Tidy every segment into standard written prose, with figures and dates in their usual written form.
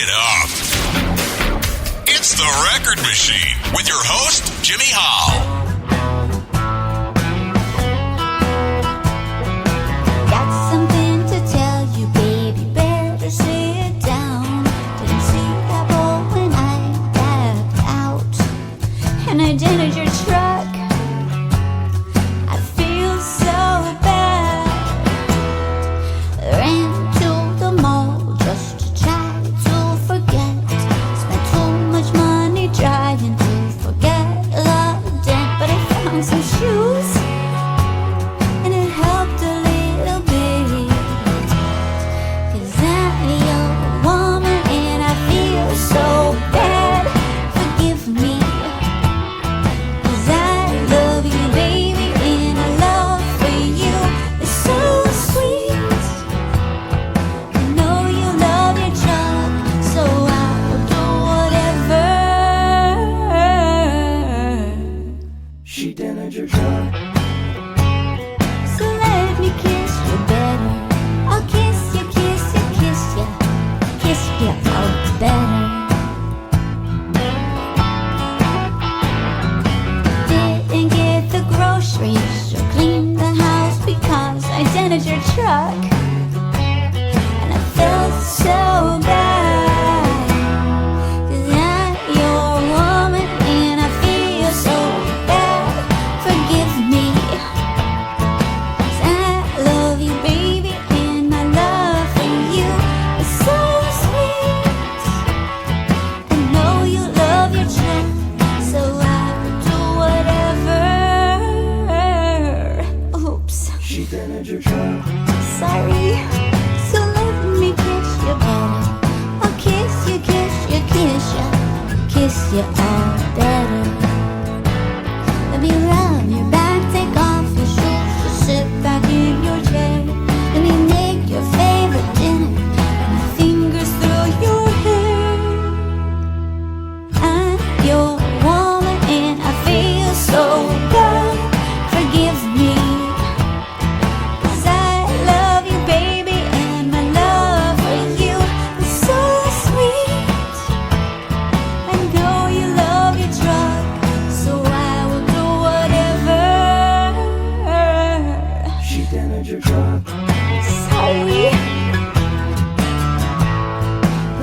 it up. It's the Record Machine with your host, Jimmy Hall. Got something to tell you, baby, better sit down. Didn't see that boy when I got out, and I dented your truck. I feel so bad. Ran to the mall just to try to forget. Spent too much money trying to forget the dent, but I found some shoes, and it helped a little bit. 'Cause I'm your woman and I feel so bad. Forgive me, 'cause I love you, baby, and our love for you is so sweet. I know you love your truck, so I will do whatever. She dented your truck. So let me kiss you better. I'll kiss you, kiss you, kiss you, kiss you all better. Didn't get the groceries or clean the house because I dented your truck, and I felt so bad. 'Cause I'm your woman and I feel so bad. Forgive me, 'cause I love you, baby, and my love for you is so sweet. I know you love your truck, so I will do whatever. Oops, She dented your truck. sorry. So let me kiss you better. I'll kiss you, kiss you, kiss you, kiss you all better. Let me rub your back, take off your shoes, just sit back in your chair. Let me make your favorite dinner, and my fingers through your hair. I'm your woman and I feel so bad. Forgive me, 'cause I love you, baby, and my love for you is so sweet. I know you love your truck, so I will do whatever. She dented your truck. Sorry.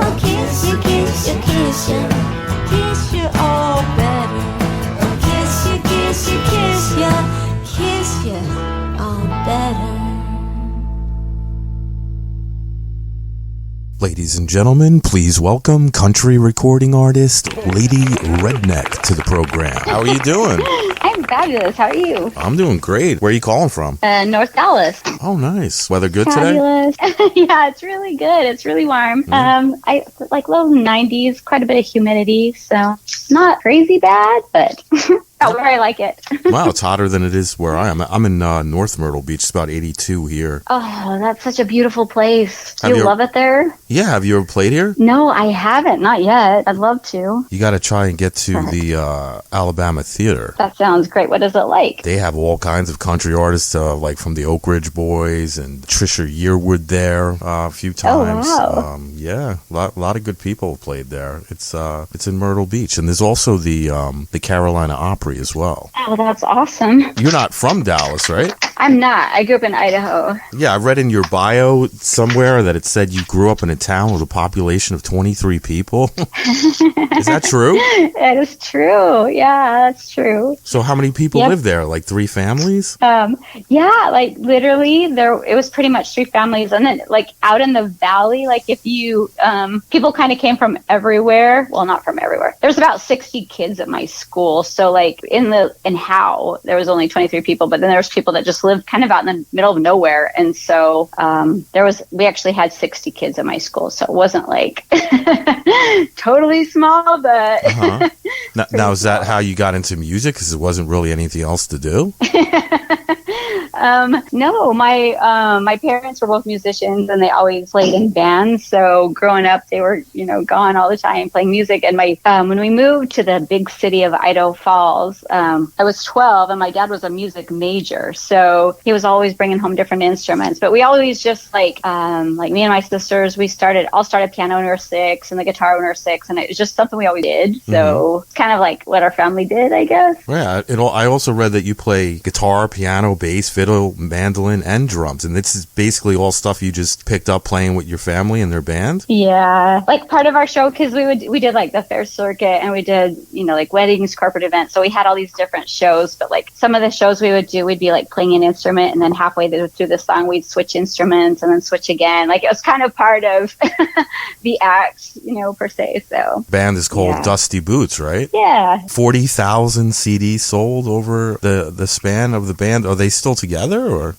I'll kiss you, kiss you, kiss you, kiss you all better. I'll kiss you, kiss you, kiss you, kiss you all better. Ladies and gentlemen, please welcome country recording artist Lady Redneck to the program. How are you doing? I'm fabulous. How are you? I'm doing great. Where are you calling from? North Dallas. Oh, nice. Weather good today? Fabulous. Yeah, it's really good. It's really warm. I like low 90s, quite a bit of humidity, so not crazy bad, but not where I like it. Wow, it's hotter than it is where I am. I'm in North Myrtle Beach. It's about 82 here. Oh, that's such a beautiful place. Do Have you you- love it there? Yeah, have you ever played here? No, I haven't. Not yet. I'd love to. You got to try and get to the Alabama Theater. That sounds great. What is it like? They have all kinds of country artists, like from the Oak Ridge Boys and Trisha Yearwood there a few times. wow. Yeah, a lot of good people have played there. It's in Myrtle Beach, and there's also the Carolina Opry as well. Oh, that's awesome. You're not from Dallas, right? I'm not. I grew up in Idaho. Yeah, I read in your bio somewhere that it said you grew up in a town with a population of 23 people. Is that true? That is true. Yeah, that's true. So how many people Yep. live there? Like 3 families? Yeah, like literally it was pretty much 3 families. And then like out in the valley, like if you, people kind of came from everywhere. Well, not from everywhere. There's about 60 kids at my school. So like in Howe, there was only 23 people, but then there was people that just lived kind of out in the middle of nowhere. And so, we actually had 60 kids at my school. So it wasn't like totally small, but. Uh-huh. Now, is that how you got into music? Because there wasn't really anything else to do? No, my parents were both musicians and they always played in bands. So growing up, they were, gone all the time playing music. And when we moved to the big city of Idaho Falls, I was 12 and my dad was a music major. So he was always bringing home different instruments, but we always just like me and my sisters, we all started piano when we were 6 and the guitar when we were 6. And it was just something we always did. So it's kind of like what our family did, I guess. Yeah. I also read that you play guitar, piano, bass, fiddle, mandolin, and drums. And this is basically all stuff you just picked up playing with your family and their band? Yeah. Like part of our show, because we did like the fair circuit and we did, like weddings, corporate events. So we had all these different shows, but like some of the shows we would do, we'd be like playing an instrument and then halfway through the song, we'd switch instruments and then switch again. Like it was kind of part of the act, per se. So band is called Dusty Boots, right? Yeah. 40,000 CDs sold over the span of the band. Are they still together or?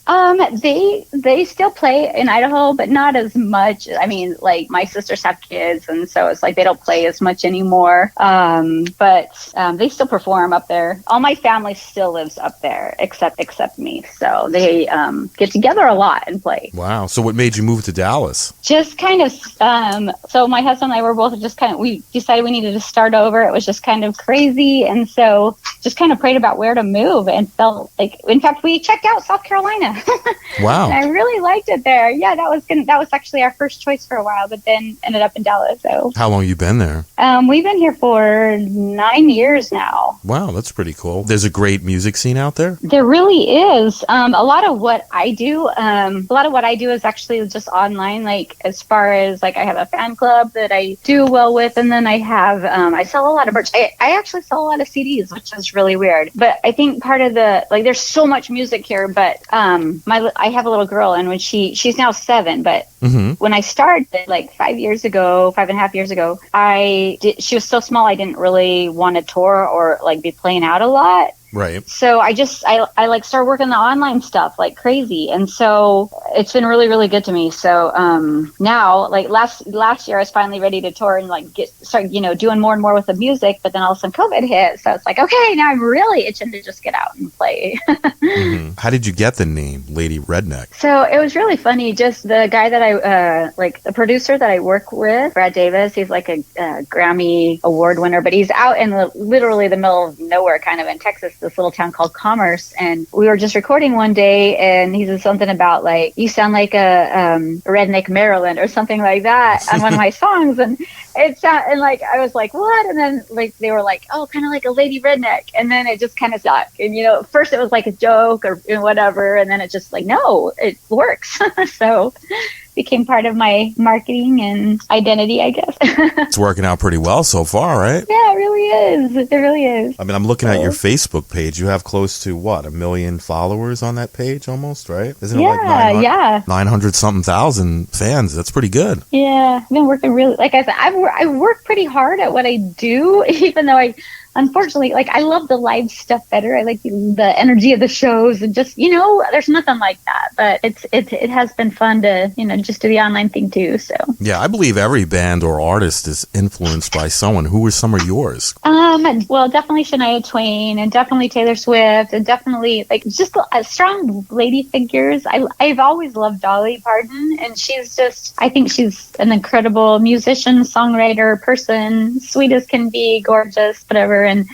They still play in Idaho, but not as much. I mean, like my sisters have kids and so it's like they don't play as much anymore. But they still perform up there. All my family still lives up there except me. So they get together a lot and play. Wow. So what made you move to Dallas? Just kind of so my husband and I were both we decided we needed to start over. It was just kind of crazy and so just kind of prayed about where to move and felt like, in fact, we checked out South Carolina. Wow. And I really liked it there. Yeah, that was actually our first choice for a while, but then ended up in Dallas. So how long you been there? We've been here for 9 years now. Wow, that's pretty cool. There's a great music scene out there? There really is. A lot of what I do is actually just online, like as far as like I have a fan club that I do well with, and then I have I sell a lot of merch. I actually sell a lot of CDs, which is really weird. But I think part of the there's so much music here, but I have a little girl, and when she's now 7, but when I started like 5.5 years ago, she was so small I didn't really want to tour or like be playing out a lot. Right. So I like started working the online stuff like crazy. And so it's been really, really good to me. So now like last year I was finally ready to tour and like start doing more and more with the music, but then all of a sudden COVID hit. So it's like, okay, now I'm really itching to just get out and play. How did you get the name Lady Redneck? So it was really funny. Just the guy that the producer that I work with, Brad Davis, he's like a Grammy Award winner, but he's out in literally the middle of nowhere, kind of in Texas, this little town called Commerce. And we were just recording one day and he said something about like, you sound like a redneck Maryland or something like that on one of my songs. And and like, I was like, what? And then like, they were like, oh, kind of like a Lady Redneck. And then it just kind of stuck. And, at first it was like a joke or whatever. And then it just like, no, it works. So became part of my marketing and identity, I guess. It's working out pretty well so far, right? Yeah, it really is. It really is. I mean, I'm looking at your Facebook page. You have close to, 1 million followers on that page almost, right? Isn't it like 900 something thousand fans? That's pretty good. Yeah, I've been working really, like I said, I work pretty hard at what I do, even though unfortunately, like I love the live stuff better. I like the energy of the shows and just, there's nothing like that, but it has been fun to, just do the online thing too. So yeah, I believe every band or artist is influenced by someone. Who are some of yours? Well, definitely Shania Twain and definitely Taylor Swift and definitely like just strong lady figures. I've always loved Dolly Parton, and I think she's an incredible musician, songwriter, person, sweet as can be, gorgeous, whatever. And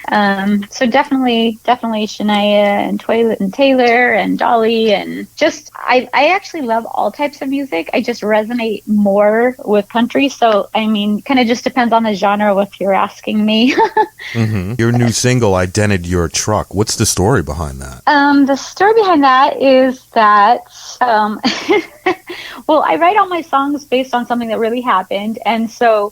so definitely Shania and Taylor and Dolly, and just I actually love all types of music. I just resonate more with country. So I mean, kind of just depends on the genre if you're asking me. Your new single, I Dented Your Truck. What's the story behind that? The story behind that is that well, I write all my songs based on something that really happened. And so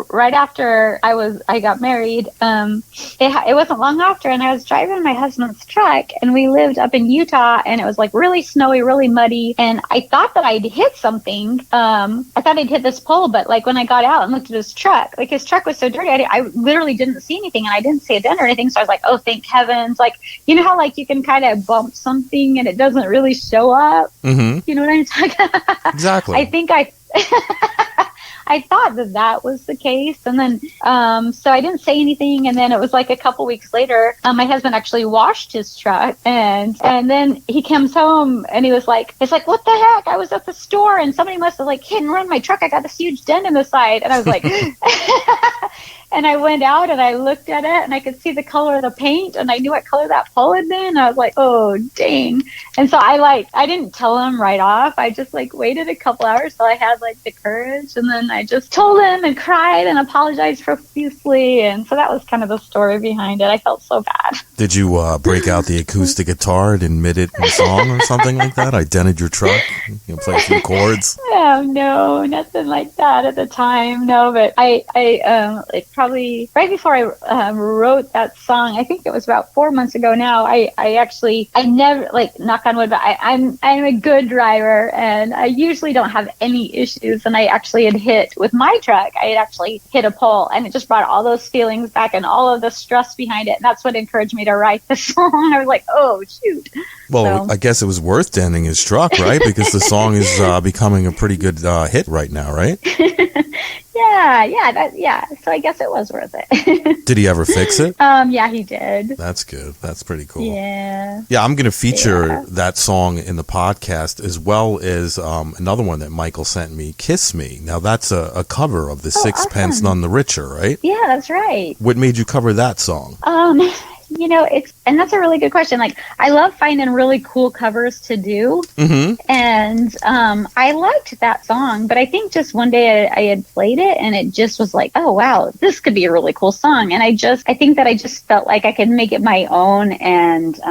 right after I got married, it wasn't long after, and I was driving my husband's truck, and we lived up in Utah, and it was like really snowy, really muddy, and I thought that I'd hit something. I thought I'd hit this pole, but like when I got out and looked at his truck, like his truck was so dirty, I literally didn't see anything, and I didn't see a dent or anything. So I was like, oh, thank heavens. Like, you know how like you can kind of bump something and it doesn't really show up? You know what I'm talking about? Exactly. I think I thought that was the case. And then, so I didn't say anything. And then it was like a couple weeks later, my husband actually washed his truck, and then he comes home and he was like, it's like, what the heck? I was at the store and somebody must have like hit and run my truck. I got this huge dent in the side. And I was like, and I went out and I looked at it and I could see the color of the paint and I knew what color that pole had been. I was like, oh, dang. And so I didn't tell him right off. I just like waited a couple hours till I had like the courage. And then I just told him and cried and apologized profusely. And so that was kind of the story behind it. I felt so bad. Did you break out the acoustic guitar and admit it in a song or something like that? I dented your truck? You know, play a few chords? Oh, no, nothing like that at the time. No, but I like probably right before I wrote that song, I think it was about 4 months ago now, I never, like, knock on wood, but I'm a good driver and I usually don't have any issues. And I actually had hit with my truck, I had actually hit a pole, and it just brought all those feelings back and all of the stress behind it. And that's what encouraged me to write the song. I was like, oh, shoot. Well, so. I guess it was worth denting his truck, right? Because the song is becoming a pretty good hit right now, right? Yeah. So I guess it was worth it. Did he ever fix it? Yeah, he did. That's good. That's pretty cool. Yeah. Yeah, I'm going to feature that song in the podcast, as well as another one that Michael sent me, Kiss Me. Now, that's a cover of the Sixpence awesome. None the Richer, right? Yeah, that's right. What made you cover that song? You know, and that's a really good question. Like, I love finding really cool covers to do. Mm-hmm. And I liked that song, but I think just one day I had played it and it just was like, oh, wow, this could be a really cool song. And I think that I just felt like I could make it my own. And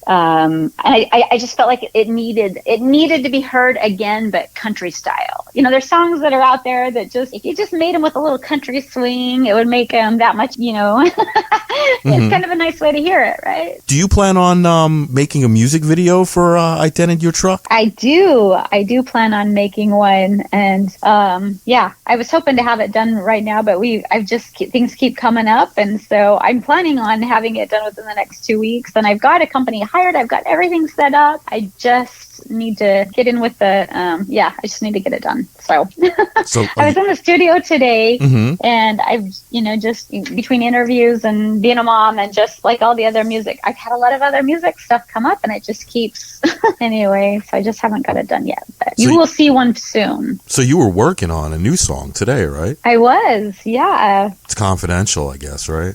I just felt like it needed to be heard again, but country style. You know, there's songs that are out there that just, if you just made them with a little country swing, it would make them that much, you know, it's kind of a nice way to hear it, right? Do you plan on making a music video for I Dented Your Truck? I do plan on making one, and I was hoping to have it done right now, but things keep coming up, and so I'm planning on having it done within the next 2 weeks. And I've got a company hired, I've got everything set up. I just need to get in with the I just need to get it done. So I was in the studio today, and I've just between interviews and being a mom and just like all the other music, I've had a lot of other music stuff come up, and it just keeps anyway, so I just haven't got it done yet, but you will see one soon. So you were working on a new song today, right? I was, yeah. It's confidential, I guess, right?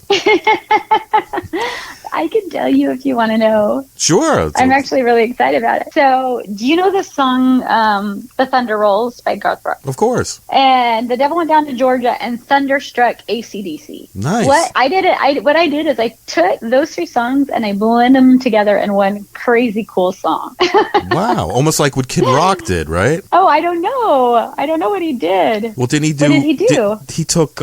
I can tell you if you want to know. Sure. I'm actually really excited about it. So, do you know the song The Thunder Rolls by Garth Brooks? Of course. And The Devil Went Down to Georgia and Thunderstruck AC/DC. Nice. What I did is I took those three songs and I blended them together in one crazy cool song. Wow. Almost like what Kid Rock did, right? Oh, I don't know. I don't know what he did. Well, didn't he do? What did he do? He took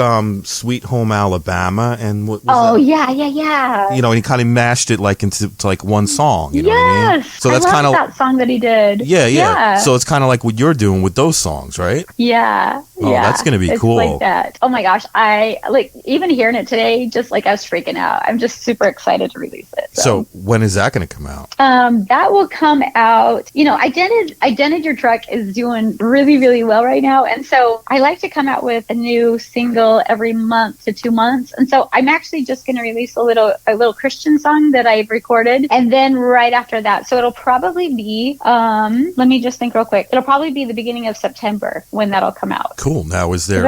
Sweet Home Alabama and what was that? Yeah. You know, and he kind of mashed it like into like one song. You know what I mean? So that's kind of that song that he did. Yeah. So it's kind of like what you're doing with those songs, right? Yeah. Oh, that's gonna be cool. Like that. Oh my gosh, I like even hearing it today. Just like I was freaking out. I'm just super excited to release it. So when is that gonna come out? That will come out. You know, I Dented Your Truck is doing really, really well right now, and so I like to come out with a new single every month to 2 months. And so I'm actually just gonna release a little Christian song that I've recorded, and then right after that, so it'll probably be let me just think real quick. It'll probably be the beginning of September when that'll come out. Cool. Now, is there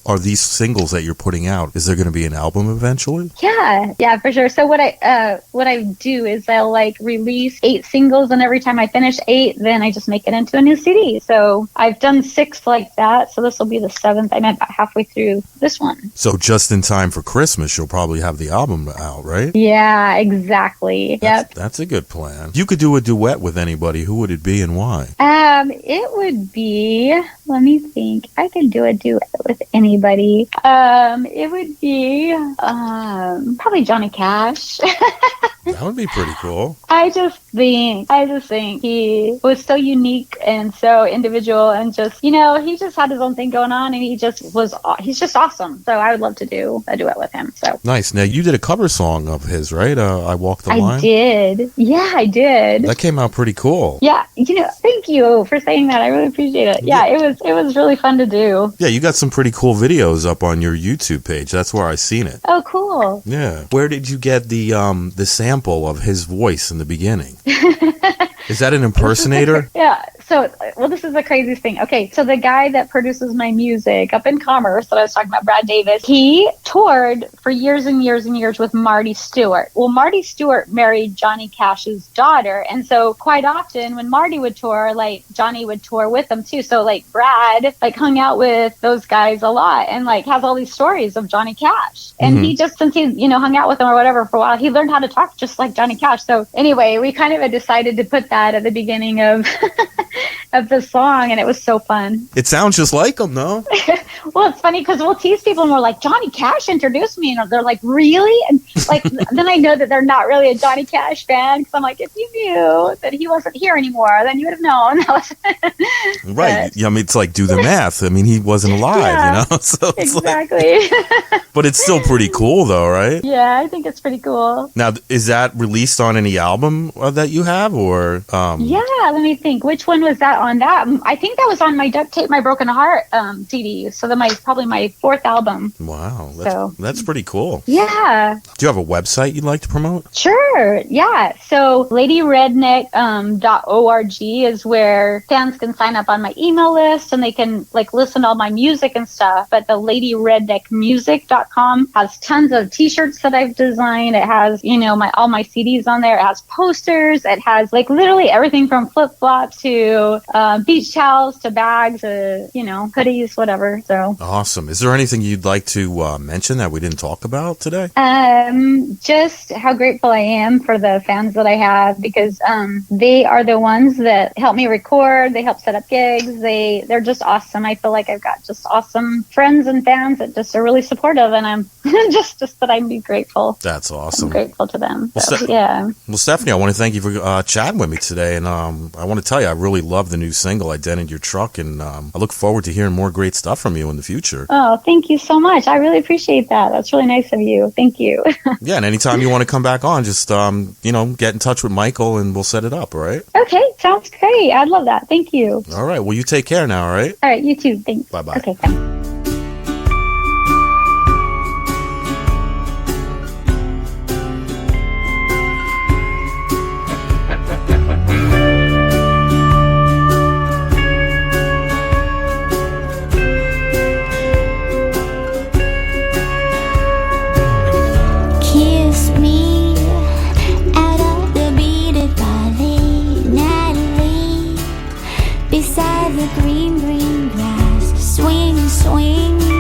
are these singles that you're putting out? Is there going to be an album eventually? Yeah, for sure. So what I do is I'll like release 8 singles, and every time I finish 8, then I just make it into a new CD. So I've done 6 like that. So this will be the 7th. I'm about halfway through this one. So just in time for Christmas, you'll probably have the album out, right? Yeah, exactly. That's a good plan. You could do a duet with anybody. Who would it be and why? It would be, let me think. I could do a duet with anybody. It would be probably Johnny Cash. That would be pretty cool. I just think he was so unique and so individual, and just, he just had his own thing going on, and he's just awesome. So I would love to do a duet with him. So nice. Now you did a cover song of his, right? I Walk the Line. I did. Yeah, I did. That came out pretty cool. Yeah. Thank you for saying that. I really appreciate it. Yeah, it was really fun to do. Yeah, you got some pretty cool videos up on your YouTube page. That's where I seen it. Oh, cool. Yeah. Where did you get the sample of his voice in the beginning? Is that an impersonator? Yeah. So, this is the craziest thing. Okay, so the guy that produces my music up in Commerce that I was talking about, Brad Davis, he toured for years and years and years with Marty Stewart. Well, Marty Stewart married Johnny Cash's daughter, and so quite often when Marty would tour, Johnny would tour with them too. So Brad hung out with those guys a lot, and has all these stories of Johnny Cash. And he just, since he hung out with them or whatever for a while, he learned how to talk just like Johnny Cash. So anyway, we kind of had decided to put that at the beginning of of the song, and it was so fun. It sounds just like him, though. Well, it's funny because we'll tease people and we're like, Johnny Cash introduced me, and they're like, really? And then I know that they're not really a Johnny Cash fan, because I'm like, if you knew that he wasn't here anymore, then you would have known. Right. Yeah, I mean, it's like, do the math. I mean, he wasn't alive, So it's exactly. But it's still pretty cool, though, right? Yeah, I think it's pretty cool. Now, is that released on any album that you have, or? Yeah, let me think. Which one was that on that? I think that was on my Duct Tape My Broken Heart CD. So probably my fourth album. Wow, that's pretty cool. Yeah. Do you have a website you'd like to promote? Sure. Yeah. So LadyRedneck.org is where fans can sign up on my email list, and they can listen to all my music and stuff. But the LadyRedneckMusic.com has tons of t-shirts that I've designed. It has, all my CDs on there. It has posters. It has literally everything from flip-flops to beach towels to bags, hoodies, whatever. So awesome. Is there anything you'd like to mention that we didn't talk about today? Just how grateful I am for the fans that I have, because they are the ones that help me record. They help set up gigs. They're just awesome. I feel like I've got just awesome friends and fans that just are really supportive, and I'm just that I'm grateful. That's awesome. I'm grateful to them. So, yeah. Well, Stephanie, I want to thank you for chatting with me today, and I want to tell you I really love the new single, I Dented Your Truck, and I look forward to hearing more great stuff from you in the future. Oh, thank you so much. I really appreciate that. That's really nice of you. Thank you. Yeah, and anytime you want to come back on, just get in touch with Michael and we'll set it up, all right? Okay, sounds great. I'd love that. Thank you. All right, well, you take care now, all right? All right, you too. Thanks. Bye-bye. Okay, thanks. Beside the green, green grass, swing, swing.